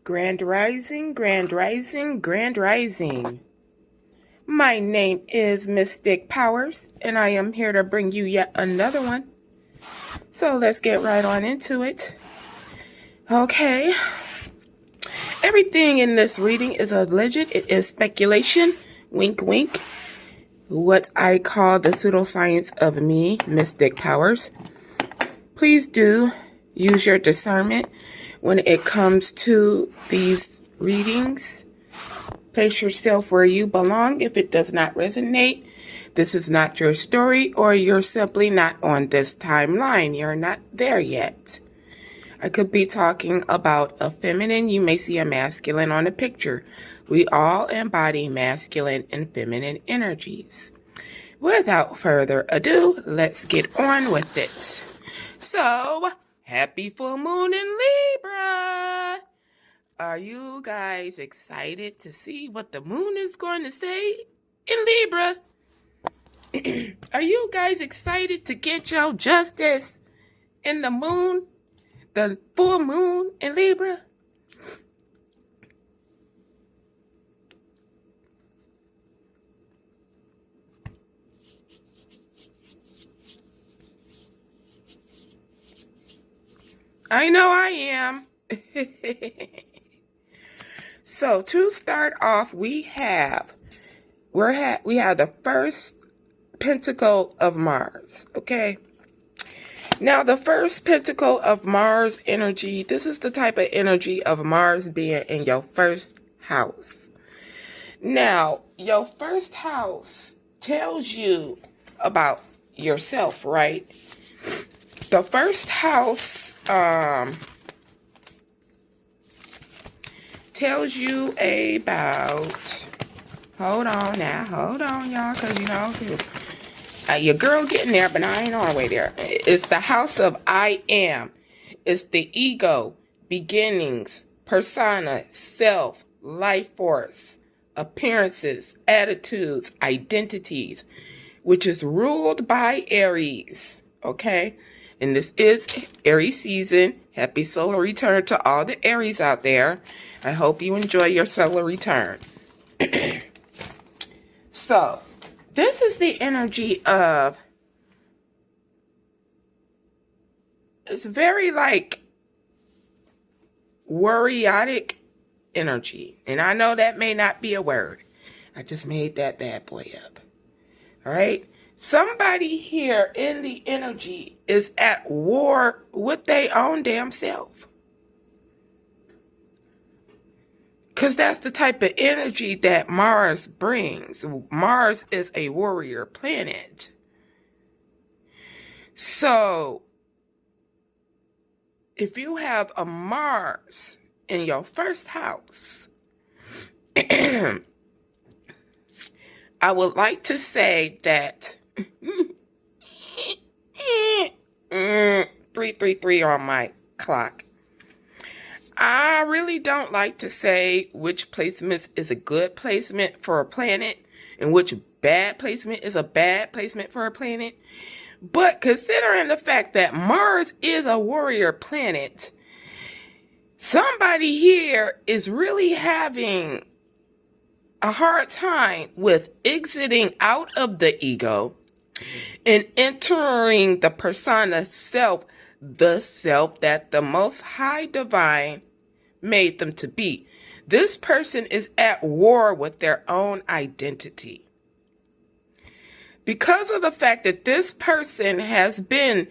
Grand Rising, Grand Rising, Grand Rising. My name is Mystic Powers, and I am here to bring you yet another one. So let's get right on into it. Okay. Everything in this reading is alleged. It is speculation. Wink, wink. What I call the pseudoscience of me, Mystic Powers. Please do use your discernment when it comes to these readings. Place yourself where you belong. If it does not resonate, this is not your story, or you're simply not on this timeline. You're not there yet. I could be talking about a feminine. You may see a masculine on the picture. We all embody masculine and feminine energies. Without further ado, let's get on with it. So, happy full moon in Libra. Are you guys excited to see what the moon is going to say in Libra? Are you guys excited to get your justice in the moon, the full moon in Libra? I know I am. So to start off, we have the first pentacle of Mars. Okay. Now the first pentacle of Mars energy. This is the type of energy of Mars being in your first house. Now your first house tells you about yourself, right? The first house tells you about, hold on y'all, because your girl getting there, but I ain't all the way there. It's the house of I am. It's the ego, beginnings, persona, self, life force, appearances, attitudes, identities, which is ruled by Aries, okay? And this is Aries season. Happy solar return to all the Aries out there. I hope you enjoy your solar return. So, this is the energy of, it's very like worryotic energy. And I know that may not be a word. I just made that bad boy up. All right? Somebody here in the energy is at war with their own damn self. Because that's the type of energy that Mars brings. Mars is a warrior planet. So, if you have a Mars in your first house, I would like to say that 333 on my clock. I really don't like to say which placement is a good placement for a planet and which bad placement is a bad placement for a planet. But considering the fact that Mars is a warrior planet, somebody here is really having a hard time with exiting out of the ego and entering the persona self, the self that the Most High Divine made them to be. This person is at war with their own identity. Because of the fact that this person has been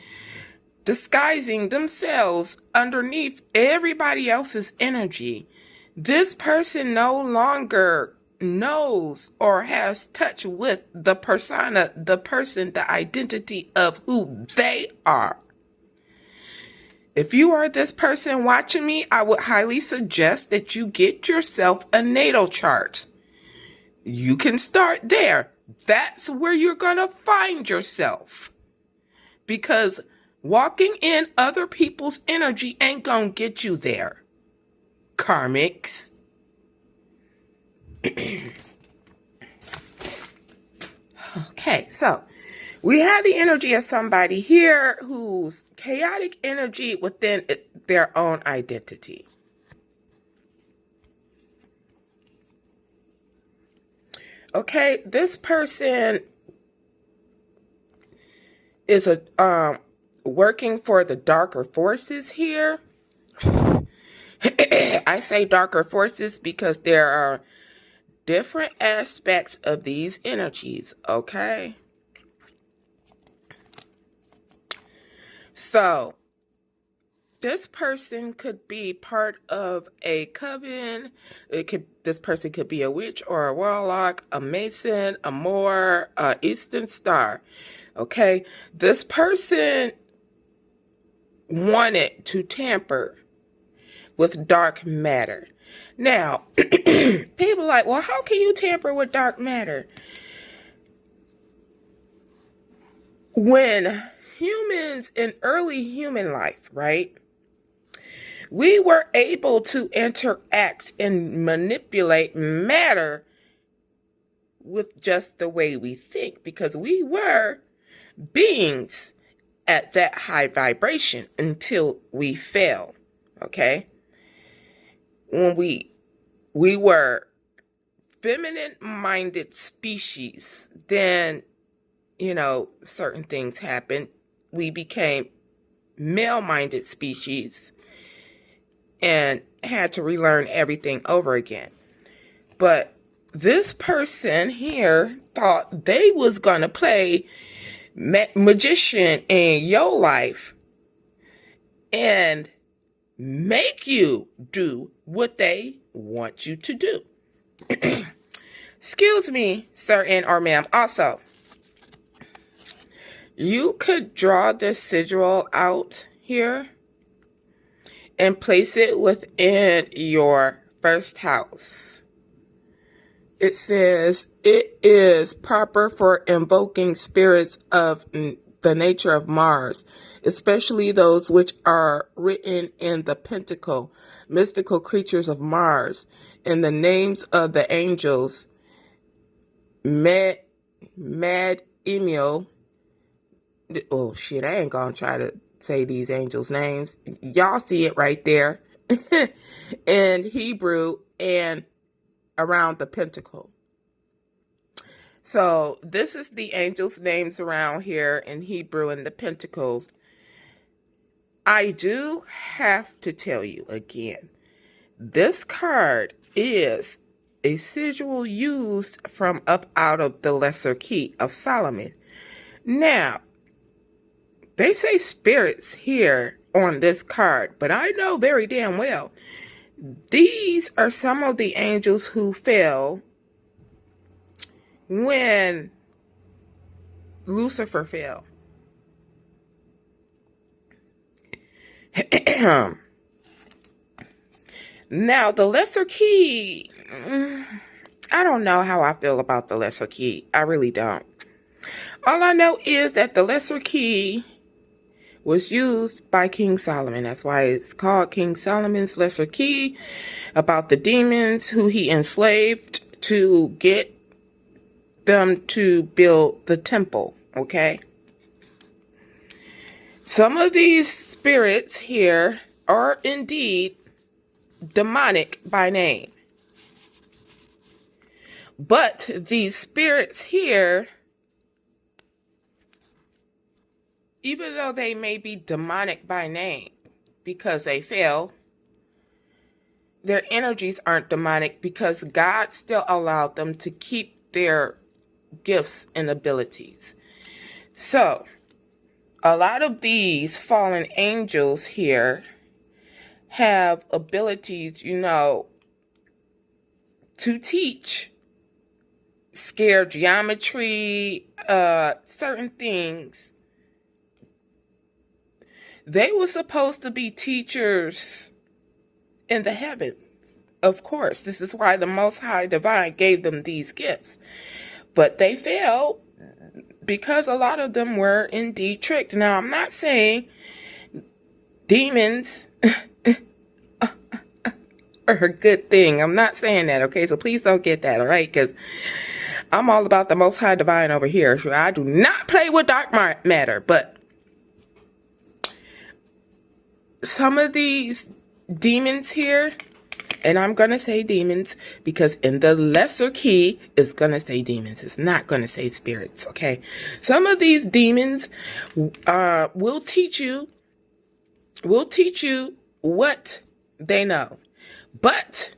disguising themselves underneath everybody else's energy, this person no longer knows or has touch with the persona, the person, the identity of who they are. If you are this person watching me, I would highly suggest that you get yourself a natal chart. You can start there. That's where you're going to find yourself. Because walking in other people's energy ain't going to get you there. Karmics. Okay, so we have the energy of somebody here who's chaotic energy within their own identity. Okay, this person is working for the darker forces here. I say darker forces because there are different aspects of these energies, okay? So, this person could be part of a coven. This person could be a witch or a warlock, a mason, a Moor, a Eastern Star. Okay, this person wanted to tamper with dark matter. Now, people are like, well, how can you tamper with dark matter? When humans in early human life, right? We were able to interact and manipulate matter with just the way we think because we were beings at that high vibration until we fell, okay? When we were feminine-minded species, then, certain things happened. We became male-minded species and had to relearn everything over again. But this person here thought they was going to play magician in your life and make you do what they want you to do. Excuse me, sir and or ma'am. Also, you could draw this sigil out here and place it within your first house. It says it is proper for invoking spirits of the nature of Mars, especially those which are written in the pentacle, mystical creatures of Mars, and the names of the angels, Mad Emil. Oh shit, I ain't gonna try to say these angels' names. Y'all see it right there in Hebrew and around the pentacle. So this is the angels' names around here in Hebrew and the pentacles. I do have to tell you again, this card is a sigil used from up out of the Lesser Key of Solomon. Now, they say spirits here on this card, but I know very damn well these are some of the angels who fell when Lucifer fell. Now, the Lesser Key, I don't know how I feel about the Lesser Key. I really don't. All I know is that the Lesser Key was used by King Solomon. That's why it's called King Solomon's Lesser Key, about the demons who he enslaved to get them to build the temple, okay? Some of these spirits here are indeed demonic by name. But these spirits here, even though they may be demonic by name because they fell, their energies aren't demonic because God still allowed them to keep their gifts and abilities. So, a lot of these fallen angels here have abilities, to teach, scare geometry, certain things. They were supposed to be teachers in the heavens. Of course, this is why the Most High Divine gave them these gifts. But they failed because a lot of them were indeed tricked. Now, I'm not saying demons are a good thing. I'm not saying that, okay? So please don't get that, all right? Because I'm all about the Most High Divine over here. So I do not play with dark matter, but some of these demons here And I'm going to say demons because in the lesser key, it's going to say demons. It's not going to say spirits, okay? Some of these demons will teach you what they know. But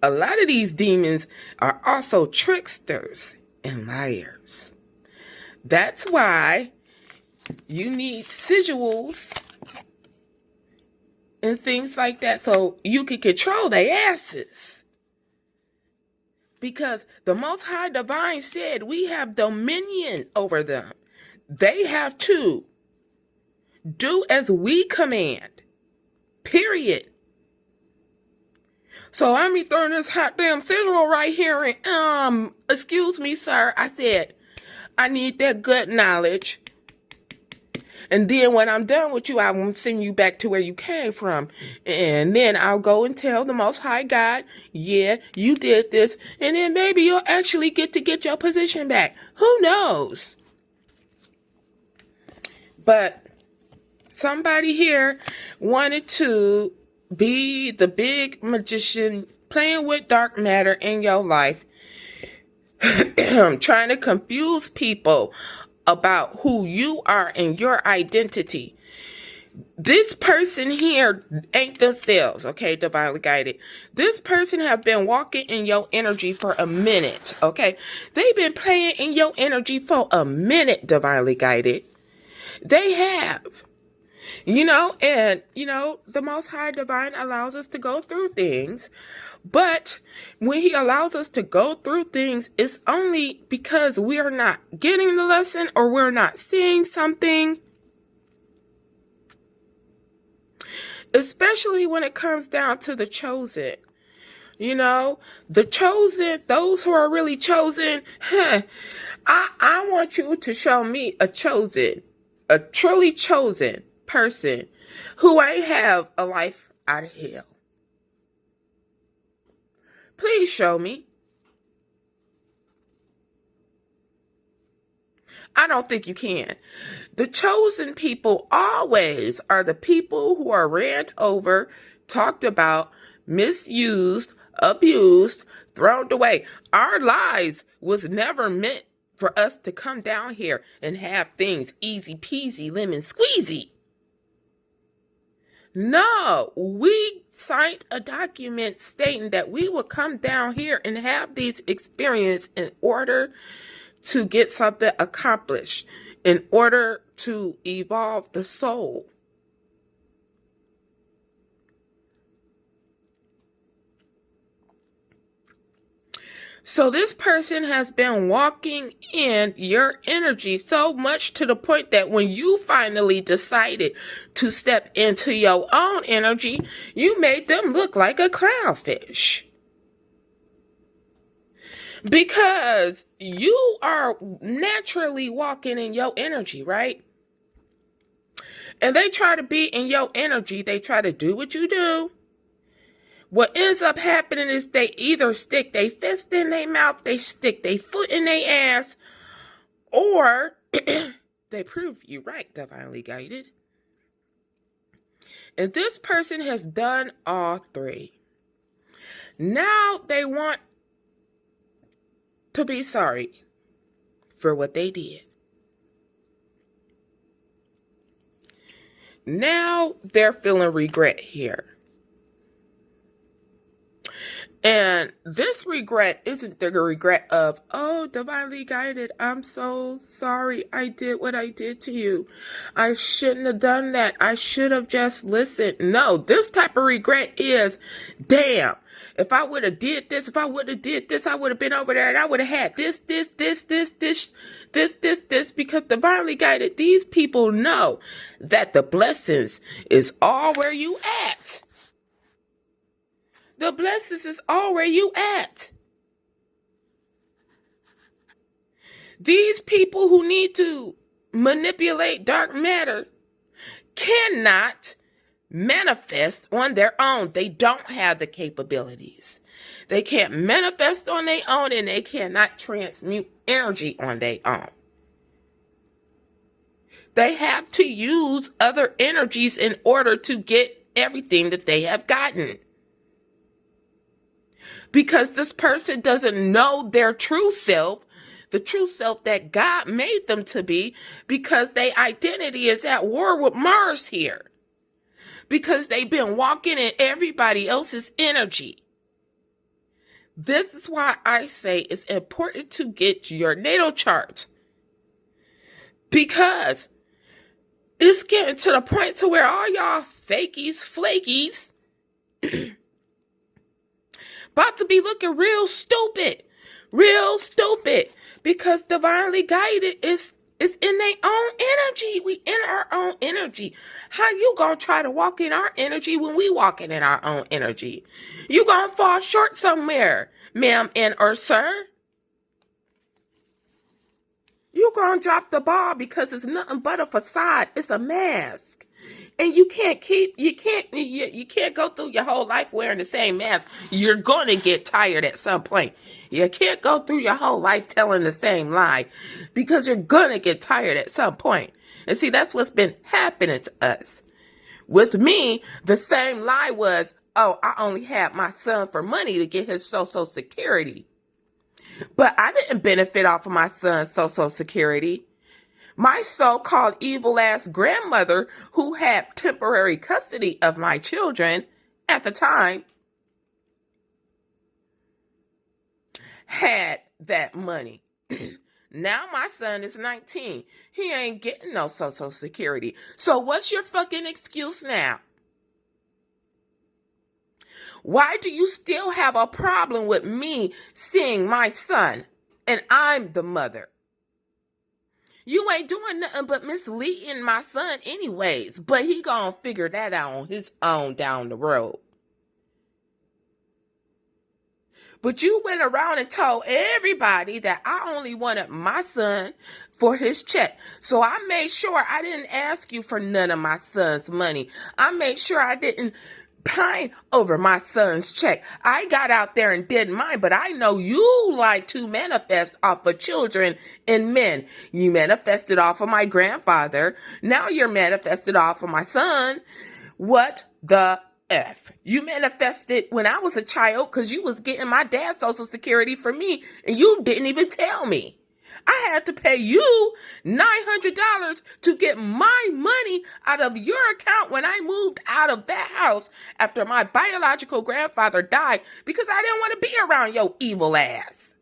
a lot of these demons are also tricksters and liars. That's why you need sigils and things like that so you can control their asses. Because the Most High Divine said we have dominion over them. They have to do as we command. Period. So I'm be throwing this hot damn sigil right here and, excuse me, sir. I said, I need that gut knowledge. And then when I'm done with you, I will send you back to where you came from. And then I'll go and tell the Most High God, yeah, you did this. And then maybe you'll actually get your position back. Who knows? But somebody here wanted to be the big magician playing with dark matter in your life. Trying to confuse people about who you are and your identity. This person here ain't themselves, okay, divinely guided. This person have been walking in your energy for a minute, okay? They've been playing in your energy for a minute, divinely guided. They have. And the Most High Divine allows us to go through things. But when he allows us to go through things, it's only because we are not getting the lesson or we're not seeing something. Especially when it comes down to the chosen. The chosen, those who are really chosen, I want you to show me a truly chosen person who ain't have a life out of hell. Please show me. I don't think you can. The chosen people always are the people who are ran over, talked about, misused, abused, thrown away. Our lives was never meant for us to come down here and have things easy peasy, lemon squeezy. No, we signed a document stating that we will come down here and have these experiences in order to get something accomplished, in order to evolve the soul. So this person has been walking in your energy so much to the point that when you finally decided to step into your own energy, you made them look like a clownfish. Because you are naturally walking in your energy, right? And they try to be in your energy. They try to do what you do. What ends up happening is they either stick their fist in their mouth, they stick their foot in their ass, or they prove you right, divinely guided. And this person has done all three. Now they want to be sorry for what they did. Now they're feeling regret here. And this regret isn't the regret of, oh, divinely guided, I'm so sorry I did what I did to you. I shouldn't have done that. I should have just listened. No, this type of regret is, damn, if I would have did this, I would have been over there and I would have had this, because divinely guided, these people know that the blessings is all where you at. The blessings is all where you at. These people who need to manipulate dark matter cannot manifest on their own. They don't have the capabilities. They can't manifest on their own, and they cannot transmute energy on their own. They have to use other energies in order to get everything that they have gotten. because this person doesn't know their true self, the true self that God made them to be, because their identity is at war with Mars here. Because they've been walking in everybody else's energy. This is why I say it's important to get your natal chart. Because it's getting to the point to where all y'all fakies, flakies, about to be looking real stupid. Real stupid. Because divinely guided is in their own energy. We in our own energy. How you gonna try to walk in our energy when we walking in our own energy? You gonna fall short somewhere, ma'am and or sir. You gonna drop the ball because it's nothing but a facade. It's a mask. And you can't go through your whole life wearing the same mask. You're gonna get tired at some point. You can't go through your whole life telling the same lie because you're gonna get tired at some point. And see, that's what's been happening to us. With me, the same lie was, oh, I only had my son for money to get his Social Security. But I didn't benefit off of my son's Social Security. My so-called evil-ass grandmother, who had temporary custody of my children at the time, had that money. Now my son is 19. He ain't getting no Social Security. So what's your fucking excuse now? Why do you still have a problem with me seeing my son and I'm the mother? You ain't doing nothing but misleading my son anyways, but he gonna figure that out on his own down the road. But you went around and told everybody that I only wanted my son for his check. So I made sure I didn't ask you for none of my son's money. I made sure I didn't pine over my son's check. I got out there and did mine, but I know you like to manifest off of children and men. You manifested off of my grandfather. Now you're manifested off of my son. What the F? You manifested when I was a child because you was getting my dad's Social Security for me and you didn't even tell me. I had to pay you $900 to get my money out of your account when I moved out of that house after my biological grandfather died because I didn't want to be around your evil ass.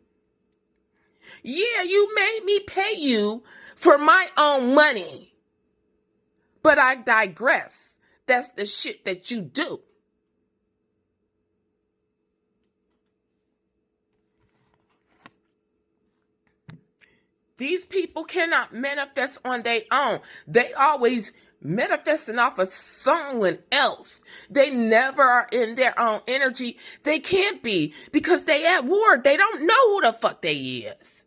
Yeah, you made me pay you for my own money. But I digress. That's the shit that you do. These people cannot manifest on their own. They always manifesting off of someone else. They never are in their own energy. They can't be because they at war. They don't know who the fuck they is.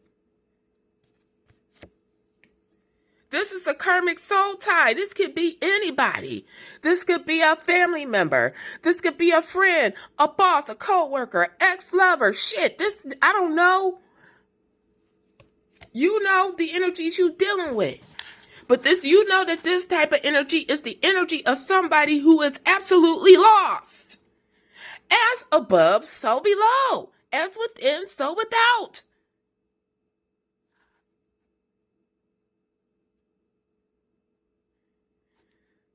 This is a karmic soul tie. This could be anybody. This could be a family member. This could be a friend, a boss, a coworker, ex-lover. Shit, I don't know. You know the energies you dealing with. But you know that this type of energy is the energy of somebody who is absolutely lost. As above, so below. As within, so without.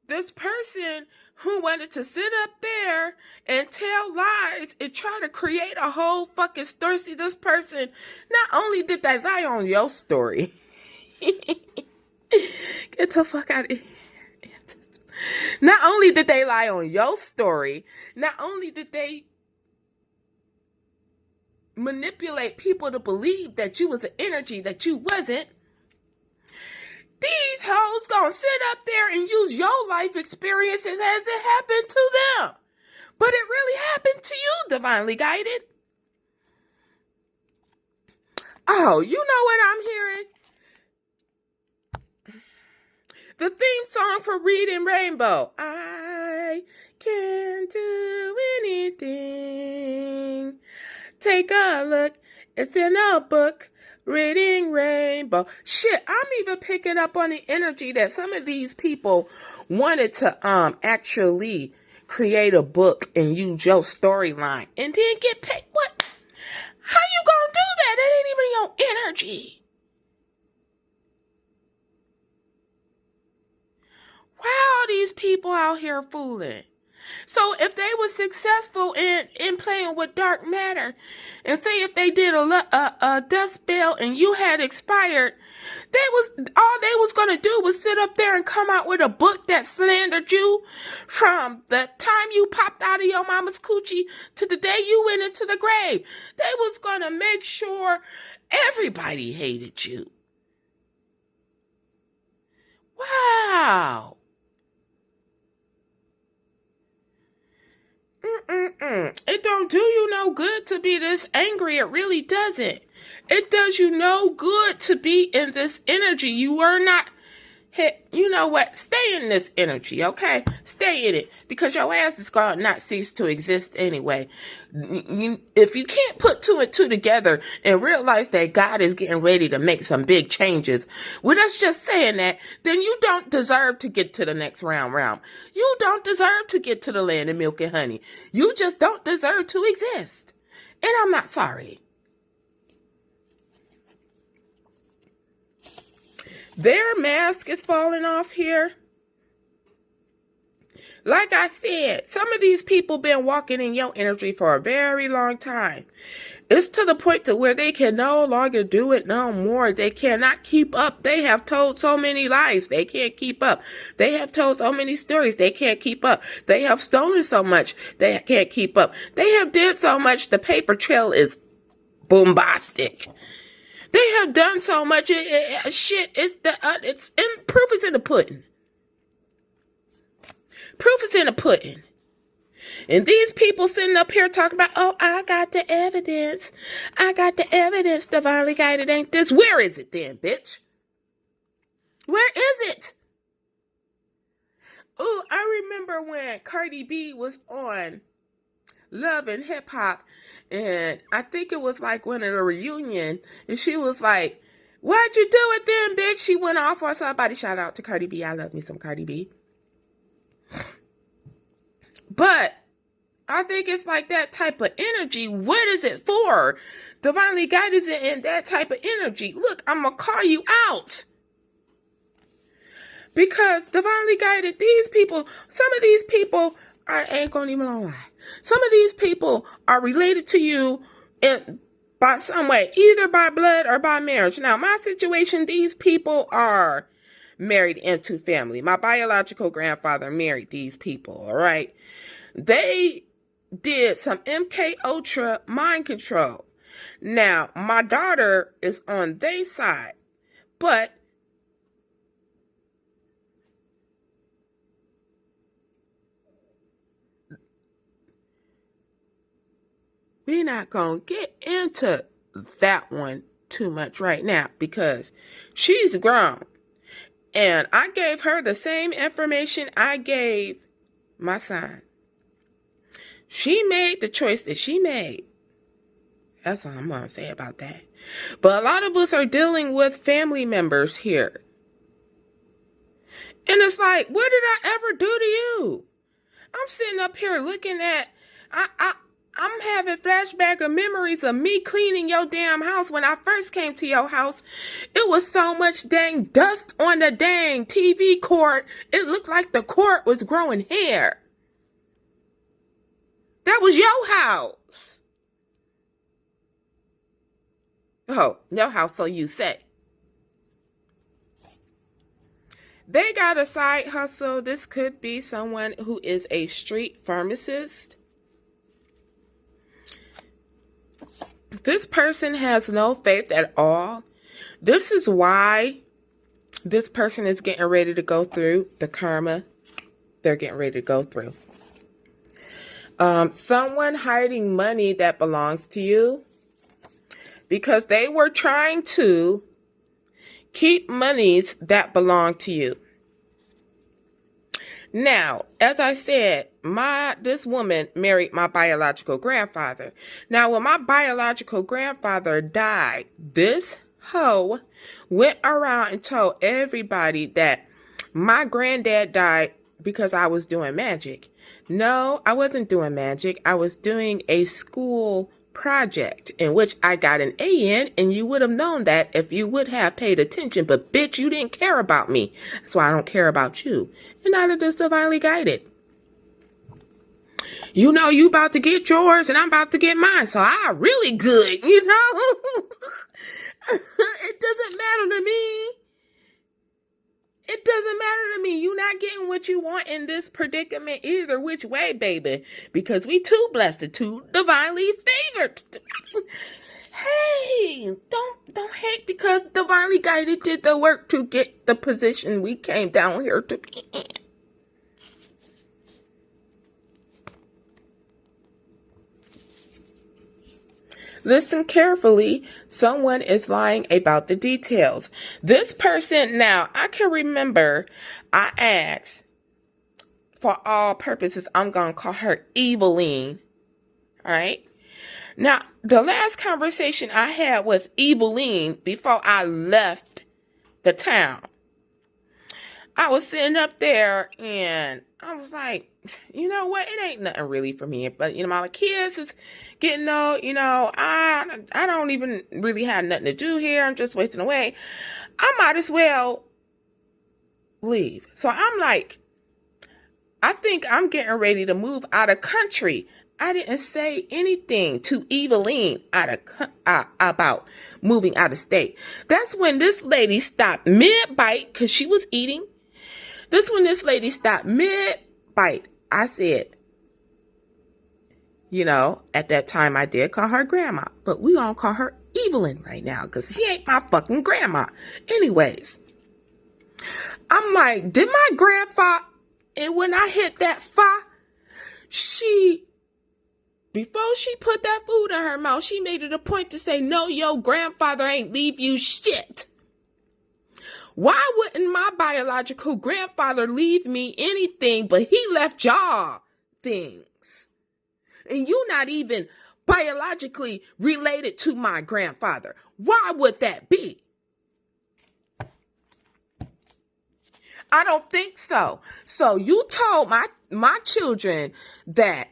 This person who wanted to sit up there and tell lies and try to create a whole fucking story. See, this person, not only did they lie on your story. Get the fuck out of here. Not only did they lie on your story, not only did they manipulate people to believe that you was an energy that you wasn't, these hoes gonna sit up there and use your life experiences as it happened to them. But it really happened to you, divinely guided. Oh, you know what I'm hearing? The theme song for Reading Rainbow. I can do anything. Take a look. It's in a book. Reading Rainbow. Shit, I'm even picking up on the energy that some of these people wanted to actually create a book and use your storyline and then get paid. What? How you gonna do that? That ain't even your energy. Why are these people out here fooling? So if they were successful in playing with dark matter, and say if they did a dust spell and you had expired, all they was gonna do was sit up there and come out with a book that slandered you from the time you popped out of your mama's coochie to the day you went into the grave. They was gonna make sure everybody hated you. Wow. It don't do you no good to be this angry. It really doesn't. It does you no good to be in this energy. You are not you know what? Stay in this energy, okay? Stay in it, because your ass is going to not cease to exist anyway. If you can't put two and two together and realize that God is getting ready to make some big changes, with us just saying that, then you don't deserve to get to the next round. You don't deserve to get to the land of milk and honey. You just don't deserve to exist. And I'm not sorry. Their mask is falling off here. Like I said, some of these people been walking in your energy for a very long time. It's to the point to where they can no longer do it no more. They cannot keep up. They have told so many lies. They can't keep up. They have told so many stories. They can't keep up. They have stolen so much. They can't keep up. They have did so much. The paper trail is bombastic. They have done so much. Shit, proof is in the pudding. Proof is in the pudding. And these people sitting up here talking about, oh, I got the evidence. I got the evidence, divinely guided ain't this. Where is it then, bitch? Where is it? Oh, I remember when Cardi B was on Love and Hip Hop, and I think it was like when at a reunion, and she was like, why'd you do it then, bitch? She went off on somebody. Shout out to Cardi B. I love me some Cardi B. But I think it's like that type of energy. What is it for? Divinely guided is in that type of energy. Look, I'm going to call you out. Because divinely guided, these people, some of these people, I ain't gonna even lie. Some of these people are related to you by some way, either by blood or by marriage. Now, my situation, these people are married into family. My biological grandfather married these people, all right? They did some MK Ultra mind control. Now, my daughter is on their side, but we're not going to get into that one too much right now because she's grown. And I gave her the same information I gave my son. She made the choice that she made. That's all I'm going to say about that. But a lot of us are dealing with family members here. And it's like, what did I ever do to you? I'm sitting up here looking at, I'm having flashback of memories of me cleaning your damn house. When I first came to your house, it was so much dang dust on the dang TV cord. It looked like the cord was growing hair. That was your house. Oh, your house, so you say. They got a side hustle. This could be someone who is a street pharmacist. This person has no faith at all. This is why this person is getting ready to go through the karma they're getting ready to go through. Someone hiding money that belongs to you because they were trying to keep monies that belong to you. Now, as I said, this woman married my biological grandfather. Now, when my biological grandfather died, this hoe went around and told everybody that my granddad died because I was doing magic. No, I wasn't doing magic. I was doing a school project in which I got an A in, and you would have known that if you would have paid attention. But bitch, you didn't care about me. That's why I don't care about you. And neither does Divinely Guided. You know you about to get yours and I'm about to get mine. So I really good, you know? It doesn't matter to me. It doesn't matter to me. You not getting what you want in this predicament either which way, baby. Because we too blessed, too divinely favored. Hey, don't hate because Divinely Guided did the work to get the position we came down here to be in. Listen carefully. Someone is lying about the details. This person, now, I can remember I asked, for all purposes, I'm going to call her Eveline. All right? Now, the last conversation I had with Eveline before I left the town, I was sitting up there and I was like, you know what? It ain't nothing really for me. But, you know, my kids is getting old. You know, I don't even really have nothing to do here. I'm just wasting away. I might as well leave. So I'm like, I think I'm getting ready to move out of country. I didn't say anything to Eveline about moving out of state. That's when this lady stopped mid-bite because she was eating. That's when this lady stopped mid-bite. I said, you know, at that time I did call her grandma, but we gonna call her Evelyn right now because she ain't my fucking grandma. Anyways, I'm like, did my grandfather, and when I hit that before she put that food in her mouth, she made it a point to say, no, your grandfather ain't leave you shit. Why wouldn't my biological grandfather leave me anything, but he left y'all things? And you not even biologically related to my grandfather. Why would that be? I don't think so. So you told my children that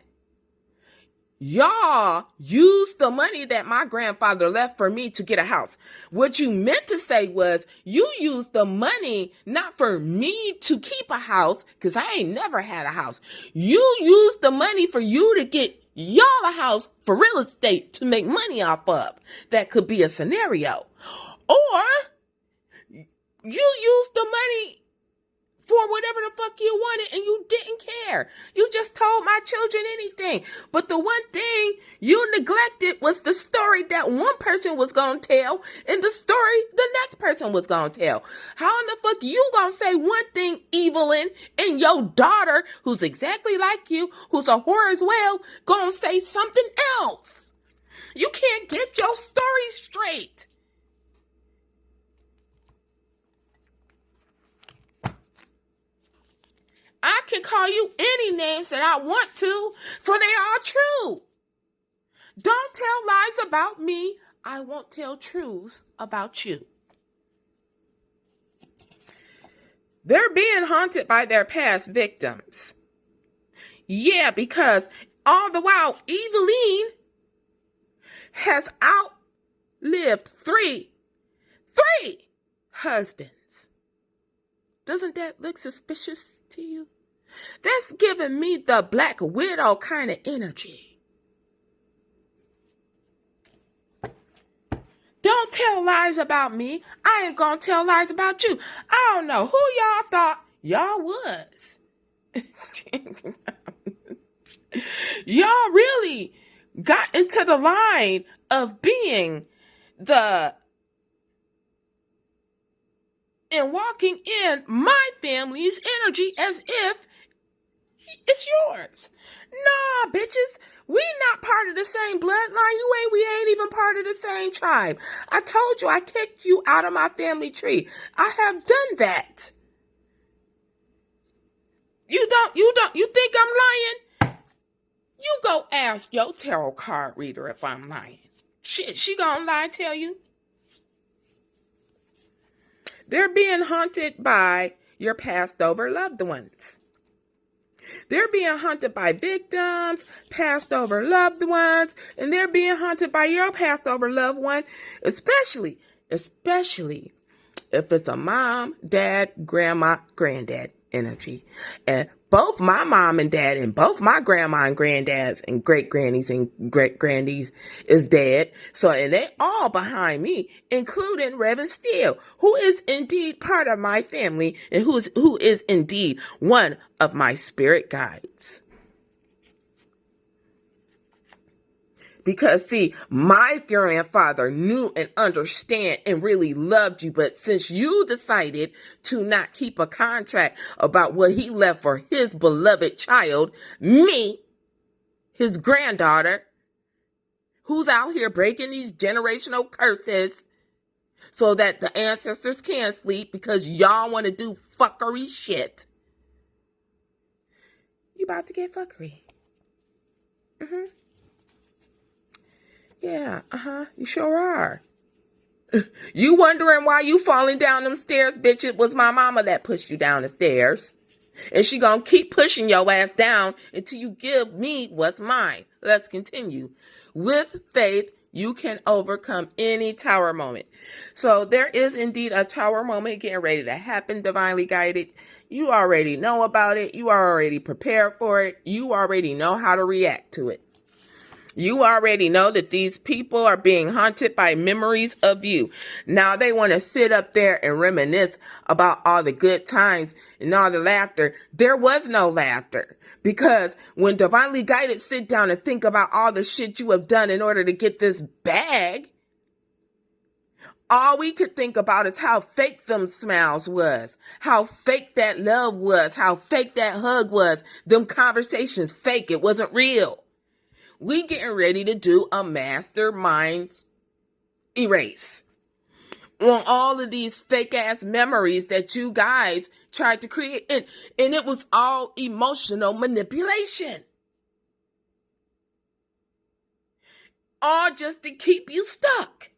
y'all used the money that my grandfather left for me to get a house. What you meant to say was you used the money not for me to keep a house, because I ain't never had a house. You used the money for you to get y'all a house for real estate to make money off of. That could be a scenario. Or you used the money for whatever the fuck you wanted and you didn't care. You just told my children anything. But the one thing you neglected was the story that one person was going to tell and the story the next person was going to tell. How in the fuck you going to say one thing, Evelyn, and your daughter, who's exactly like you, who's a whore as well, going to say something else? You can't get your story straight. I can call you any names that I want to, for they are true. Don't tell lies about me. I won't tell truths about you. They're being haunted by their past victims. Yeah, because all the while, Eveline has outlived three husbands. Doesn't that look suspicious to you? That's giving me the Black Widow kind of energy. Don't tell lies about me. I ain't gonna tell lies about you. I don't know who y'all thought y'all was. Y'all really got into the line of being and walking in my family's energy as if it's yours. Nah, bitches. We not part of the same bloodline. We ain't even part of the same tribe. I told you I kicked you out of my family tree. I have done that. You think I'm lying? You go ask your tarot card reader if I'm lying. She gonna lie and tell you? They're being haunted by your passed over loved ones. They're being hunted by victims, passed over loved ones, and they're being hunted by your passed over loved one, especially if it's a mom, dad, grandma, granddad energy. And both my mom and dad and both my grandma and granddads and great grannies and great grandies is dead. So, and they all behind me, including Reverend Steele, who is indeed part of my family and who is indeed one of my spirit guides. Because, see, my grandfather knew and understand and really loved you. But since you decided to not keep a contract about what he left for his beloved child, me, his granddaughter, who's out here breaking these generational curses so that the ancestors can sleep because y'all want to do fuckery shit. You about to get fuckery. Yeah, you sure are. You wondering why you falling down them stairs, bitch? It was my mama that pushed you down the stairs. And she gonna keep pushing your ass down until you give me what's mine. Let's continue. With faith, you can overcome any tower moment. So there is indeed a tower moment getting ready to happen, divinely guided. You already know about it. You are already prepared for it. You already know how to react to it. You already know that these people are being haunted by memories of you. Now they want to sit up there and reminisce about all the good times and all the laughter. There was no laughter because when divinely guided sit down and think about all the shit you have done in order to get this bag, all we could think about is how fake them smiles was, how fake that love was, how fake that hug was. Them conversations fake. It wasn't real. We getting ready to do a mastermind erase on all of these fake ass memories that you guys tried to create. And it was all emotional manipulation. All just to keep you stuck.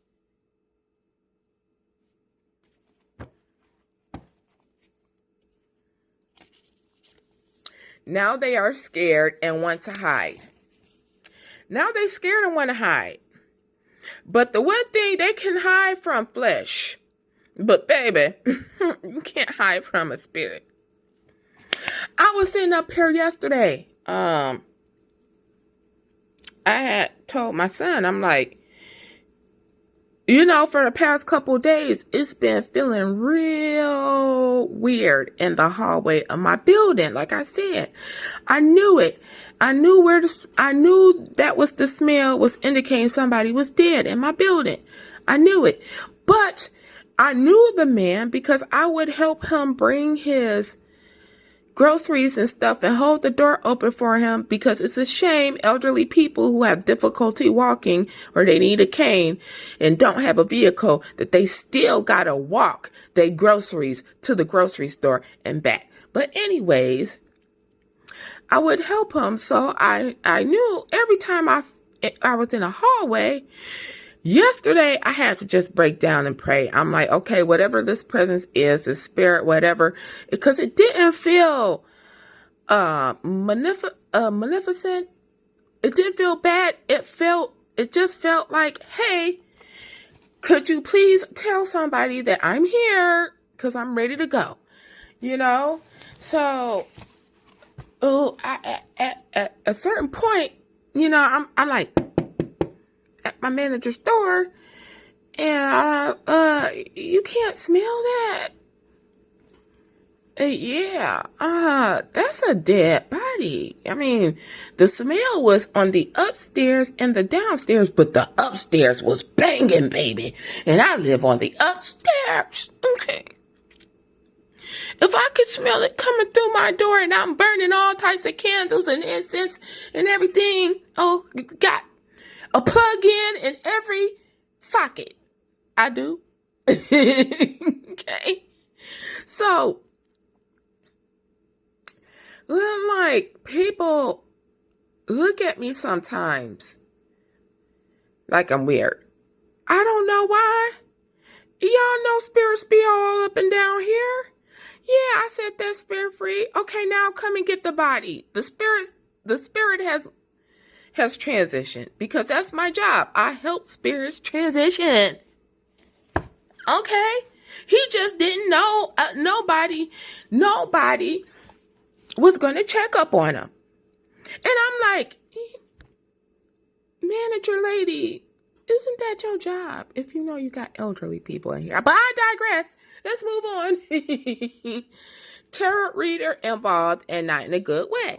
Now they are scared and want to hide. Now they scared and want to hide. But the one thing they can hide from flesh. But baby, you can't hide from a spirit. I was sitting up here yesterday. I had told my son, I'm like, you know, for the past couple of days, it's been feeling real weird in the hallway of my building. Like I said, I knew it. I knew that was the smell was indicating somebody was dead in my building. I knew it. But I knew the man because I would help him bring his groceries and stuff and hold the door open for him because it's a shame elderly people who have difficulty walking or they need a cane and don't have a vehicle that they still gotta walk their groceries to the grocery store and back. But anyways, I would help him. So I knew every time I was in a hallway. Yesterday, I had to just break down and pray. I'm like, okay, whatever this presence is, the spirit, whatever, because it didn't feel maleficent. It didn't feel bad. It just felt like, hey, could you please tell somebody that I'm here because I'm ready to go, you know? So, at a certain point, you know, I'm like, at my manager's door, and you can't smell that. Yeah, that's a dead body. I mean, the smell was on the upstairs and the downstairs, but the upstairs was banging, baby, and I live on the upstairs. Okay. If I could smell it coming through my door and I'm burning all types of candles and incense and everything, oh, got a plug-in in every socket. I do. Okay. So, like, people look at me sometimes like I'm weird. I don't know why. Y'all know spirits be all up and down here. Yeah, I I set that spirit free. Okay, now come and get the body. The spirit has transitioned because that's my job. I help spirits transition. Okay? He just didn't know nobody was going to check up on him. And I'm like, manager lady, isn't that your job? If you know you got elderly people in here. But I digress. Let's move on. Tarot reader involved and not in a good way.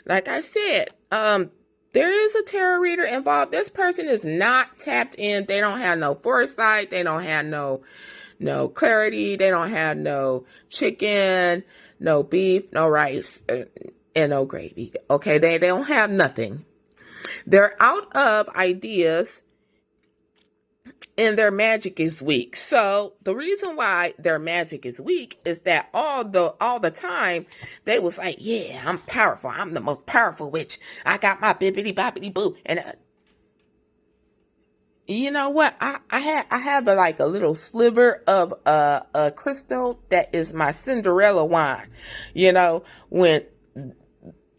Like I said, there is a tarot reader involved. This person is not tapped in. They don't have no foresight. They don't have no clarity. They don't have no chicken, no beef, no rice, and no gravy. Okay, they don't have nothing. They're out of ideas and their magic is weak. So the reason why their magic is weak is that all the time they was like, yeah, I'm powerful. I'm the most powerful witch. I got my bibbity boppity boo. And you know what? I have a little sliver of a crystal that is my Cinderella wand. You know, when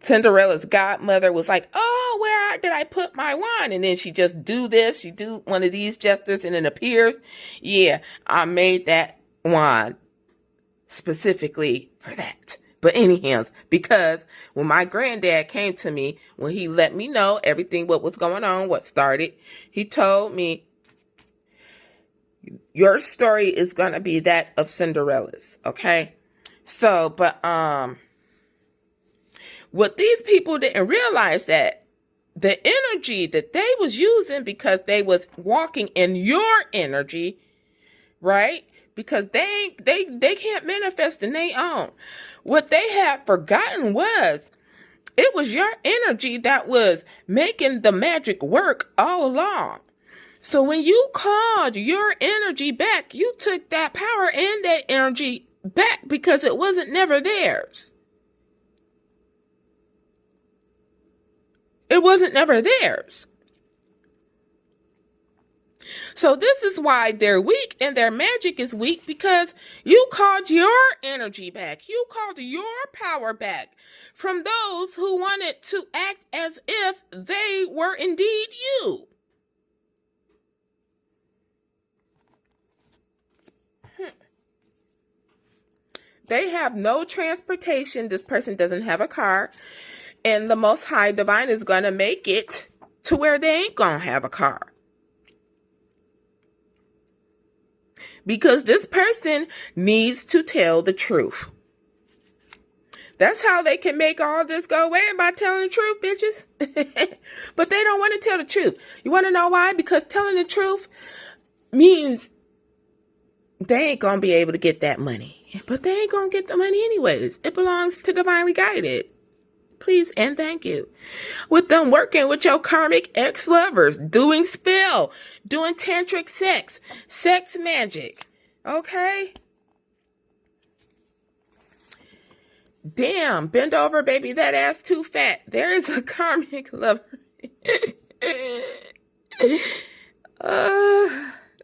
Cinderella's godmother was like, oh, where did I put my wand? And then she just do this. She do one of these gestures and it appears. Yeah, I made that wand specifically for that. But anyhow, because when my granddad came to me, when he let me know everything, what was going on, what started, he told me, your story is going to be that of Cinderella's. Okay. So, but, what these people didn't realize that the energy that they was using because they was walking in your energy, right? Because they can't manifest in their own. What they had forgotten was it was your energy that was making the magic work all along. So when you called your energy back, you took that power and that energy back because it wasn't never theirs. It wasn't never theirs. So this is why they're weak and their magic is weak because you called your energy back. You called your power back from those who wanted to act as if they were indeed you. They have no transportation. This person doesn't have a car. And the Most High Divine is going to make it to where they ain't going to have a car. Because this person needs to tell the truth. That's how they can make all this go away, by telling the truth, bitches. But they don't want to tell the truth. You want to know why? Because telling the truth means they ain't going to be able to get that money. But they ain't going to get the money anyways. It belongs to Divinely Guided. Please and thank you. With them working with your karmic ex-lovers, doing spell, doing tantric sex magic. Okay? Damn, bend over, baby, that ass too fat. There is a karmic lover.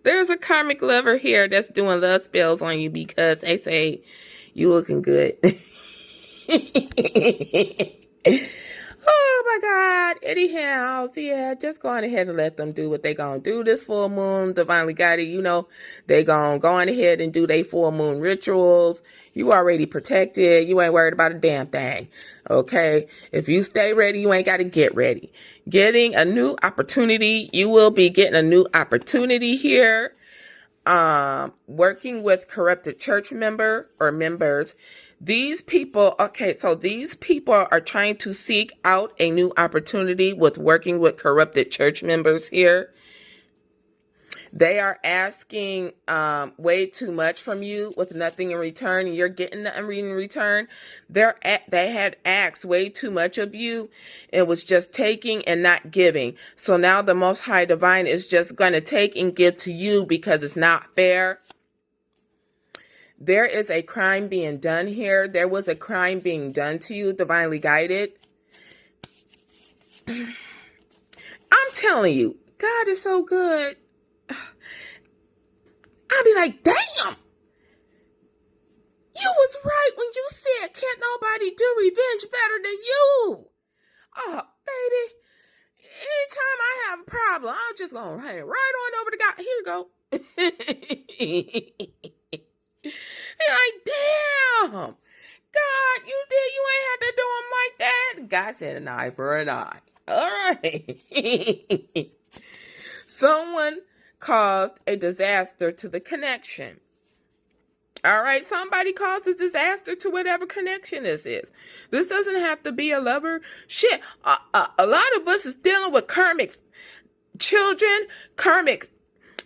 There's a karmic lover here that's doing love spells on you because they say you looking good. Oh my God. Anyhow, yeah, just go on ahead and let them do what they gonna do this full moon. Divinely Guided, you know, they gonna go on ahead and do their full moon rituals. You already protected. You ain't worried about a damn thing. Okay. If you stay ready, you ain't got to get ready. Getting a new opportunity. You will be getting a new opportunity here. Working with corrupted church member or members. These people, okay, so these people are trying to seek out a new opportunity with working with corrupted church members here. They are asking way too much from you with nothing in return, and you're getting nothing in return. They had asked way too much of you. It was just taking and not giving. So now the Most High Divine is just going to take and give to you because it's not fair. There is a crime being done here. There was a crime being done to you, Divinely Guided. I'm telling you, God is so good. I'll be like, damn, you was right when you revenge better than you. Oh, baby. Anytime I have a problem, I'm just going to hang right on over to God. Here you go. Like, damn. God, you ain't had to do him like that. God said an eye for an eye. All right. Someone caused a disaster to the connection. All right, somebody caused a disaster to whatever connection this is. This doesn't have to be a lover. Shit, a lot of us is dealing with karmic children, karmic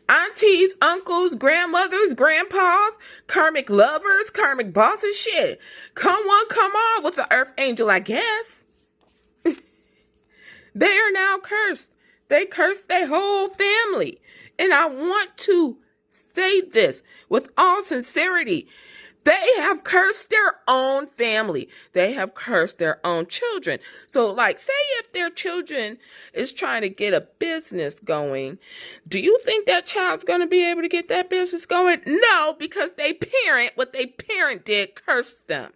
aunties, uncles, grandmothers, grandpas, karmic lovers, karmic bosses. Shit, come on, come on with the earth angel, I guess. They are now cursed. They cursed their whole family. And I want to say this with all sincerity. They have cursed their own family. They have cursed their own children. So, like, say if their children is trying to get a business going, do you think that child's going to be able to get that business going? No, because what they parent did cursed them.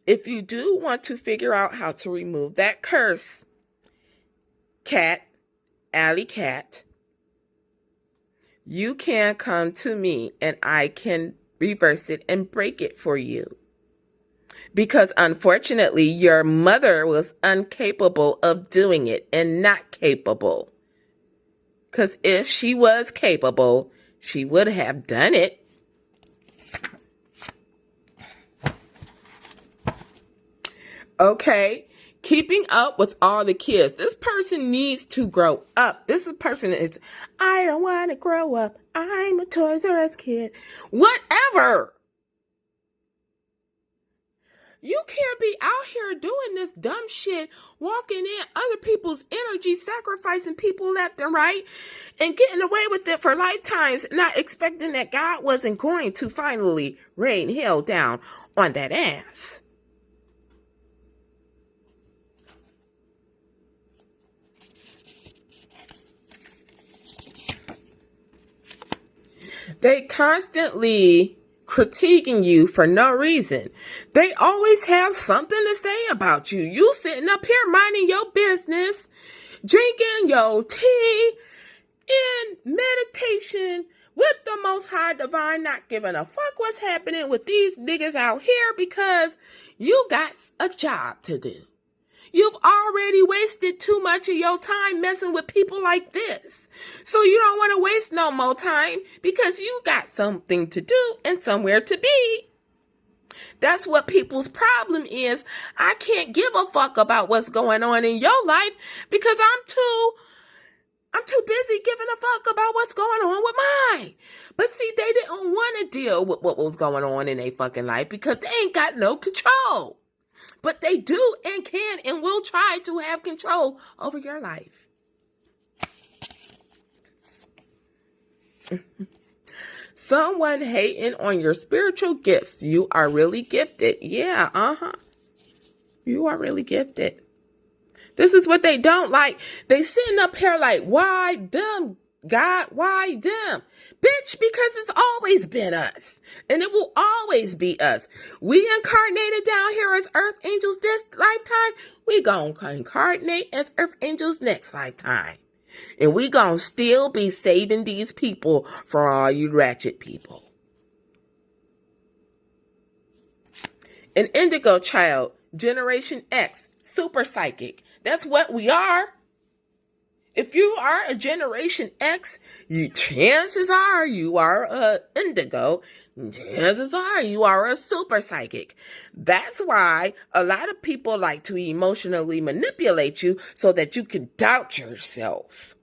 If you do want to figure out how to remove that curse, Alley Cat, you can come to me and I can reverse it and break it for you. Because unfortunately, your mother was incapable of doing it and not capable. Because if she was capable, she would have done it. Okay, keeping up with all the kids. This person needs to grow up. This person is, I don't want to grow up. I'm a Toys R Us kid. Whatever. You can't be out here doing this dumb shit, walking in other people's energy, sacrificing people left and right, and getting away with it for lifetimes, not expecting that God wasn't going to finally rain hell down on that ass. They constantly critiquing you for no reason. They always have something to say about you. You sitting up here minding your business, drinking your tea in meditation with the Most High Divine, not giving a fuck what's happening with these niggas out here because you got a job to do. You've already wasted too much of your time messing with people like this. So you don't want to waste no more time because you got something to do and somewhere to be. That's what people's problem is. I can't give a fuck about what's going on in your life because I'm too busy giving a fuck about what's going on with mine. But see, they didn't want to deal with what was going on in their fucking life because they ain't got no control. But they do and can and will try to have control over your life. Someone hating on your spiritual gifts. You are really gifted. Yeah, You are really gifted. This is what they don't like. They sitting up here like, why them, God? Why them? Bitch, because it's always been us. And it will always be us. We incarnated down here as earth angels this lifetime. We gonna incarnate as earth angels next lifetime. And we gonna still be saving these people from all you ratchet people. An indigo child, Generation X, super psychic. That's what we are. If you are a Generation X, chances are you are a indigo. Chances are you are a super psychic. That's why a lot of people like to emotionally manipulate you so that you can doubt yourself.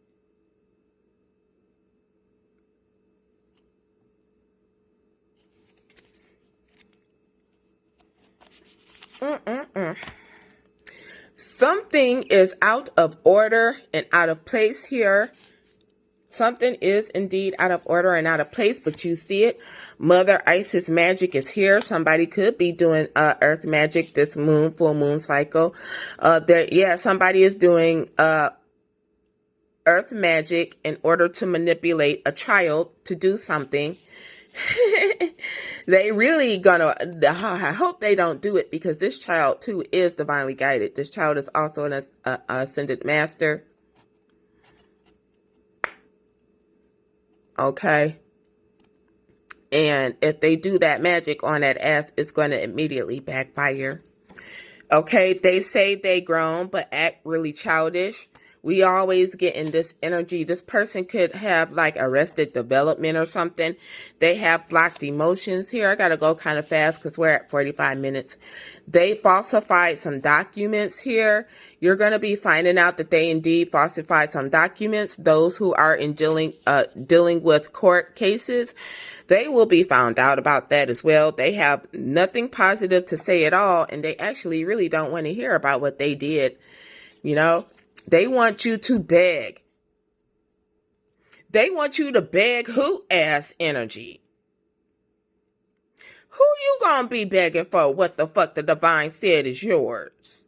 Something is out of order and out of place here. Something is indeed out of order and out of place, but you see it. Mother Isis magic is here. Somebody could be doing earth magic this full moon cycle. Somebody is doing earth magic in order to manipulate a child to do something. They really gonna, I hope they don't do it, because this child too is divinely guided. This child is also an ascended master. Okay. And if they do that magic on that ass, it's going to immediately backfire. Okay, they say they grown, but act really childish. We always get in this energy. This person could have like arrested development or something. They have blocked emotions here. I got to go kind of fast because we're at 45 minutes. They falsified some documents here. You're going to be finding out that they indeed falsified some documents. Those who are in dealing with court cases, they will be found out about that as well. They have nothing positive to say at all, and they actually really don't want to hear about what they did. You know, they want you to beg. They want you to beg who ass energy. Who you gonna be begging for what the fuck the divine said is yours?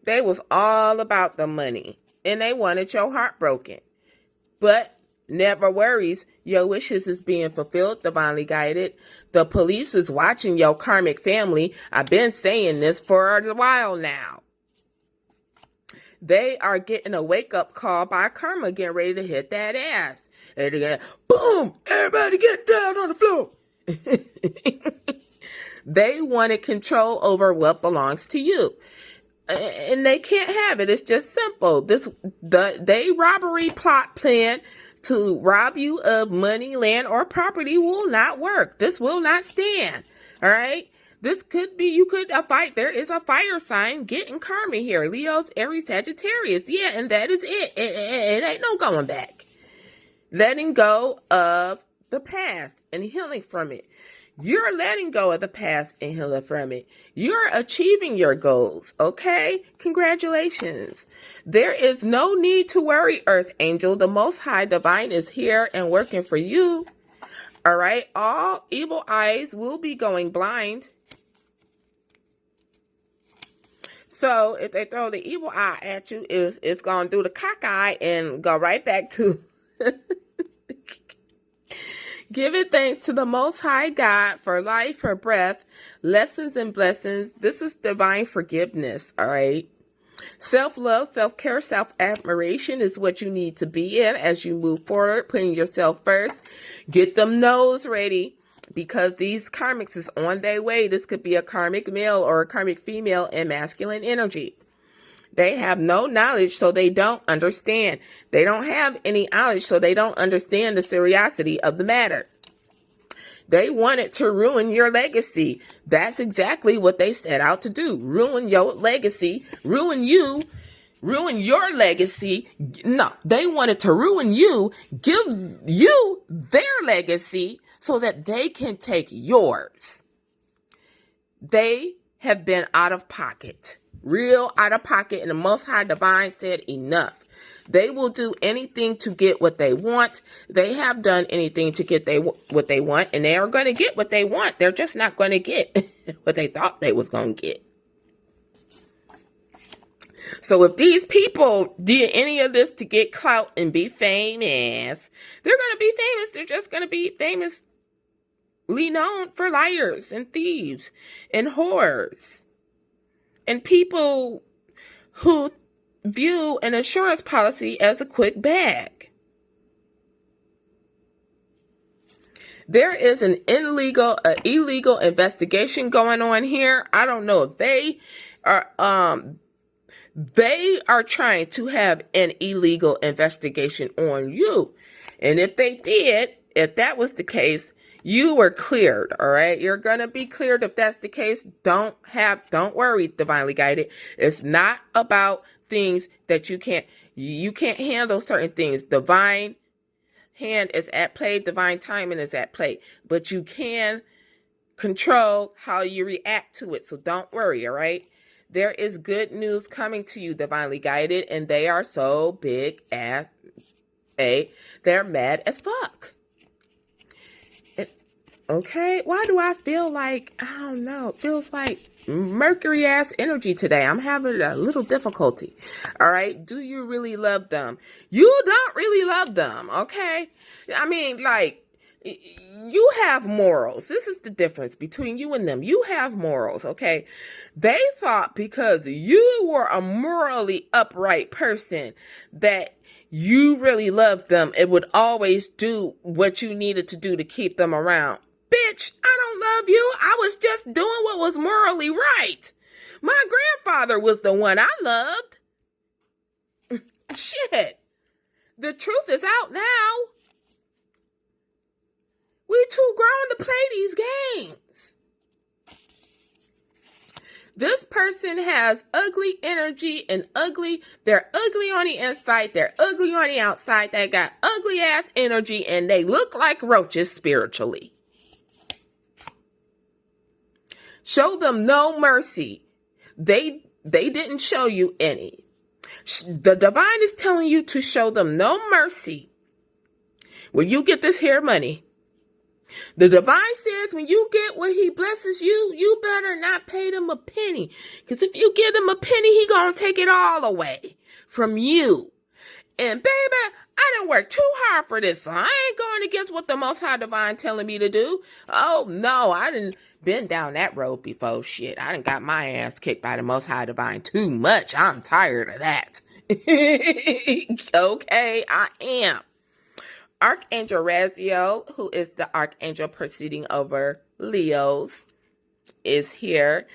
They was all about the money, and they wanted your heart broken. But never worries, your wishes is being fulfilled, divinely guided. The police is watching your karmic family. I've been saying this for a while now. They are getting a wake-up call by karma, getting ready to hit that ass. And they're boom, everybody get down on the floor. They wanted control over what belongs to you. And they can't have it. It's just simple. They robbery plot plan to rob you of money, land, or property will not work. This will not stand. All right? This could be, there is a fire sign getting karma here. Leos, Aries, Sagittarius. Yeah, and that is it. It ain't no going back. Letting go of the past and healing from it. You're letting go of the past and healing from it. You're achieving your goals, okay? Congratulations. There is no need to worry, Earth Angel. The Most High Divine is here and working for you. All right? All evil eyes will be going blind. So if they throw the evil eye at you, it's going to do the cock eye and go right back to giving thanks to the Most High God for life, for breath, lessons and blessings. This is divine forgiveness, all right? Self-love, self-care, self-admiration is what you need to be in as you move forward, putting yourself first. Get them nose ready, because these karmics is on their way. This could be a karmic male or a karmic female in masculine energy. They have no knowledge, so they don't understand. They don't have any knowledge, so they don't understand the seriousity of the matter. They wanted to ruin your legacy. That's exactly what they set out to do. Ruin your legacy, ruin you, ruin your legacy. No, they wanted to ruin you, give you their legacy so that they can take yours. They have been out of pocket. Real out of pocket, and the Most High Divine said enough. They will do anything to get what they want. They have done anything to get what they want, and they are going to get what they want. They're just not going to get what they thought they was going to get. So if these people did any of this to get clout and be famous, they're going to be famous. They're just going to be famously known for liars and thieves and whores. And people who view an insurance policy as a quick bag. There is an illegal investigation going on here. I don't know if they are trying to have an illegal investigation on you. And if they did, if that was the case, you were cleared, all right? You're going to be cleared if that's the case. Don't worry, divinely guided. It's not about things that you can't handle certain things. Divine hand is at play, divine timing is at play, but you can control how you react to it. So don't worry, all right? There is good news coming to you, divinely guided, and they are so big as they're mad as fuck. Okay, why do I feel like, I don't know, it feels like Mercury ass energy today? I'm having a little difficulty. All right, do you really love them? You don't really love them, okay? I mean, like, you have morals. This is the difference between you and them. You have morals, okay? They thought because you were a morally upright person that you really loved them, it would always do what you needed to do to keep them around. Bitch, I don't love you. I was just doing what was morally right. My grandfather was the one I loved. Shit. The truth is out now. We're too grown to play these games. This person has ugly energy and they're ugly on the inside, they're ugly on the outside, they got ugly ass energy and they look like roaches spiritually. Show them no mercy. They didn't show you any. The divine is telling you to show them no mercy. When you get this here money, the divine says when you get what he blesses you, you better not pay them a penny. Because if you give him a penny, he gonna take it all away from you. And baby, I done worked too hard for this, so I ain't going against what the Most High Divine telling me to do. Oh no, I done been down that road before. Shit, I done got my ass kicked by the Most High Divine too much. I'm tired of that. Okay, I am. Archangel Raziel, who is the archangel proceeding over Leos, is here,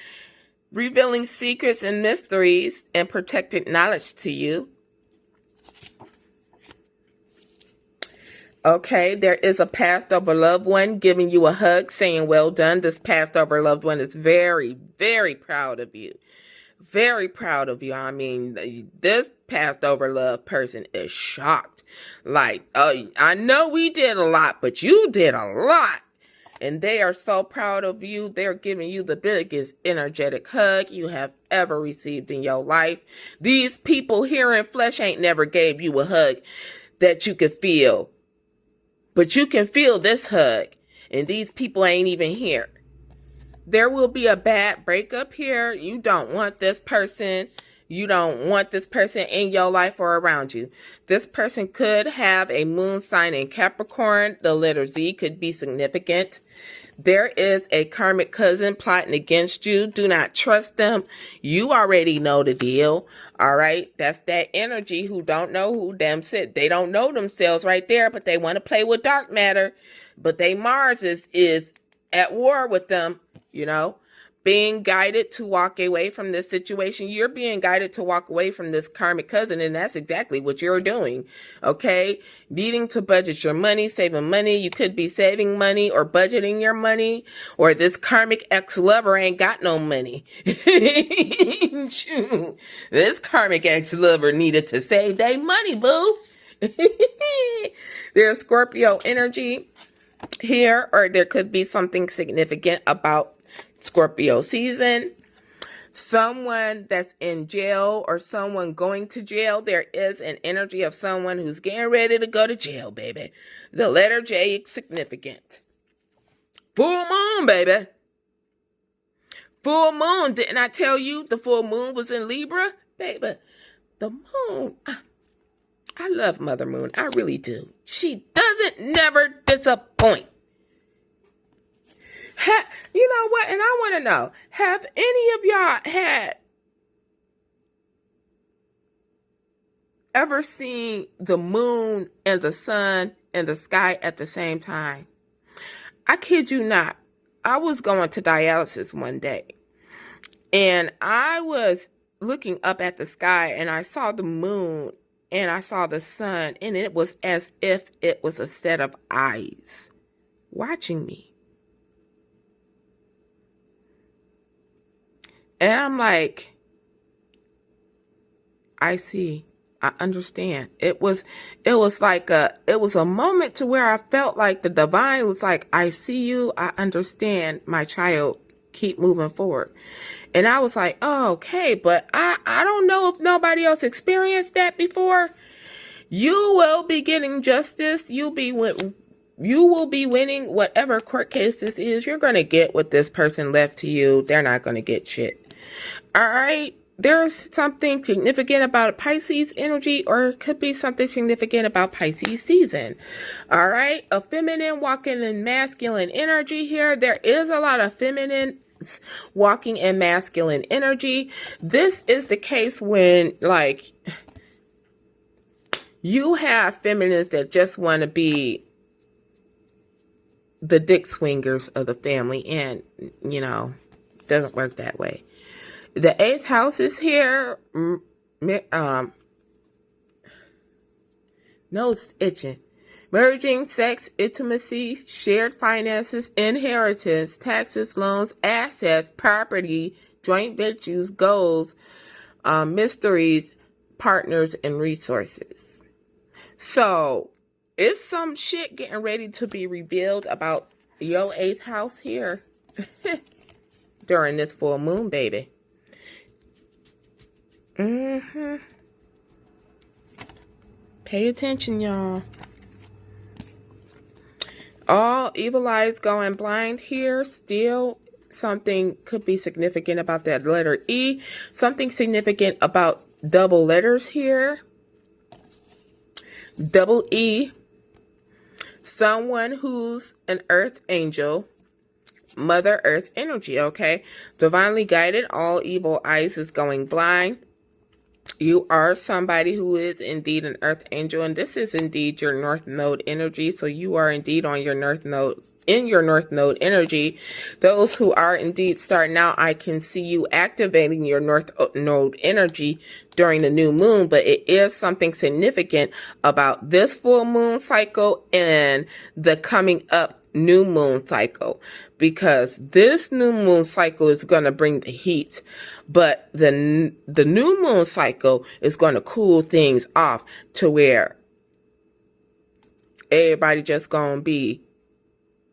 revealing secrets and mysteries and protected knowledge to you. Okay, there is a passed over loved one giving you a hug, saying, well done. This passed over loved one is very, very proud of you. Very proud of you. I mean, this passed over love person is shocked. Like, I know we did a lot, but you did a lot. And they are so proud of you. They're giving you the biggest energetic hug you have ever received in your life. These people here in flesh ain't never gave you a hug that you could feel. But you can feel this hug. And these people ain't even here. There will be a bad breakup here. You don't want this person. You don't want this person in your life or around you. This person could have a moon sign in Capricorn. The letter Z could be significant. There is a karmic cousin plotting against you. Do not trust them. You already know the deal. All right. That's that energy who don't know who them sit. They don't know themselves right there, but they want to play with dark matter. But they Mars is at war with them, you know. Being guided to walk away from this situation. You're being guided to walk away from this karmic cousin, and that's exactly what you're doing, okay? Needing to budget your money, saving money. You could be saving money or budgeting your money, or this karmic ex-lover ain't got no money. This karmic ex-lover needed to save their money, boo. There's Scorpio energy here, or there could be something significant about Scorpio season. Someone that's in jail or someone going to jail. There is an energy of someone who's getting ready to go to jail, baby. The letter J is significant. Full moon, baby. Full moon. Didn't I tell you the full moon was in Libra? Baby, the moon. I love Mother Moon. I really do. She doesn't never disappoint. You know what? And I want to know, have any of y'all had ever seen the moon and the sun and the sky at the same time? I kid you not. I was going to dialysis one day and I was looking up at the sky and I saw the moon and I saw the sun, and it was as if it was a set of eyes watching me. And I'm like, I see, I understand. It was a moment to where I felt like the divine was like, I see you, I understand, my child, keep moving forward. And I was like, oh, okay, but I don't know if nobody else experienced that before. You will be getting justice. You'll be You will be winning whatever court case this is. You're going to get what this person left to you. They're not going to get shit. All right. There's something significant about Pisces energy, or it could be something significant about Pisces season. All right. A feminine walking in masculine energy here. There is a lot of feminine walking in masculine energy. This is the case when, like, you have feminines that just want to be the dick swingers of the family, and, you know, doesn't work that way. The 8th house is here. Nose itching. Merging, sex, intimacy, shared finances, inheritance, taxes, loans, assets, property, joint ventures, goals, mysteries, partners, and resources. So, it's some shit getting ready to be revealed about your 8th house here during this full moon, baby. Pay attention, y'all. All evil eyes going blind here. Still, something could be significant about that letter E. Something significant about double letters here. Double E. Someone who's an earth angel. Mother Earth energy, okay? Divinely guided. All evil eyes is going blind. You are somebody who is indeed an earth angel, and this is indeed your north node energy. So you are indeed on your north node, in your north node energy. Those who are indeed starting out, I can see you activating your north node energy during the new moon, but it is something significant about this full moon cycle and the coming up new moon cycle, because this new moon cycle is going to bring the heat, but the new moon cycle is going to cool things off to where everybody just going to be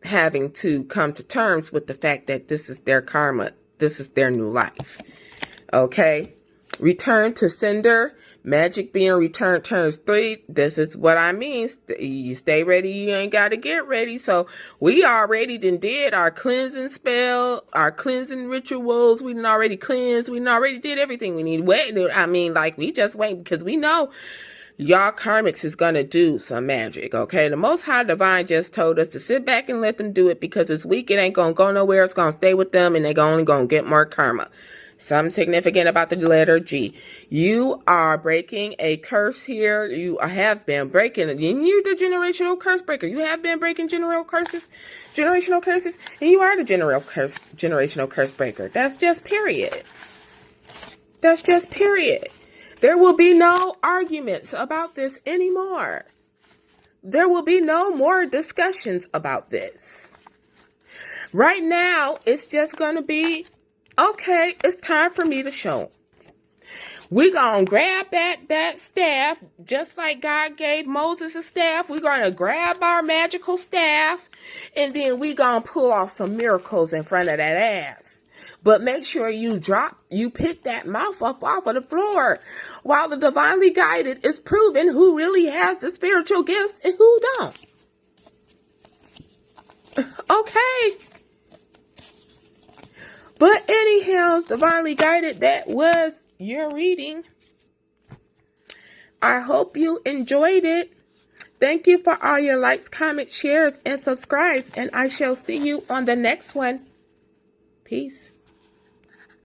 having to come to terms with the fact that this is their karma, this is their new life. Okay? Return to sender. Magic being returned turns 3. This is what I mean. You stay ready, you ain't got to get ready. So we already did our cleansing spell, our cleansing rituals. We done already cleansed. We done already did everything we need. We just wait because we know y'all karmics is going to do some magic, okay? The Most High Divine just told us to sit back and let them do it, because this week it ain't going to go nowhere. It's going to stay with them, and they're only going to get more karma. Something significant about the letter G. You are breaking a curse here. You have been breaking it. And you're the generational curse breaker. You have been breaking generational curses, and you are the generational curse breaker. That's just period. That's just period. There will be no arguments about this anymore. There will be no more discussions about this. Right now, it's just going to be, okay, it's time for me to show. We're going to grab that staff, just like God gave Moses a staff. We're going to grab our magical staff, and then we're going to pull off some miracles in front of that ass. But make sure you pick that mouth off of the floor while the divinely guided is proving who really has the spiritual gifts and who don't. Okay. But anyhow, divinely guided, that was your reading. I hope you enjoyed it. Thank you for all your likes, comments, shares, and subscribes. And I shall see you on the next one. Peace.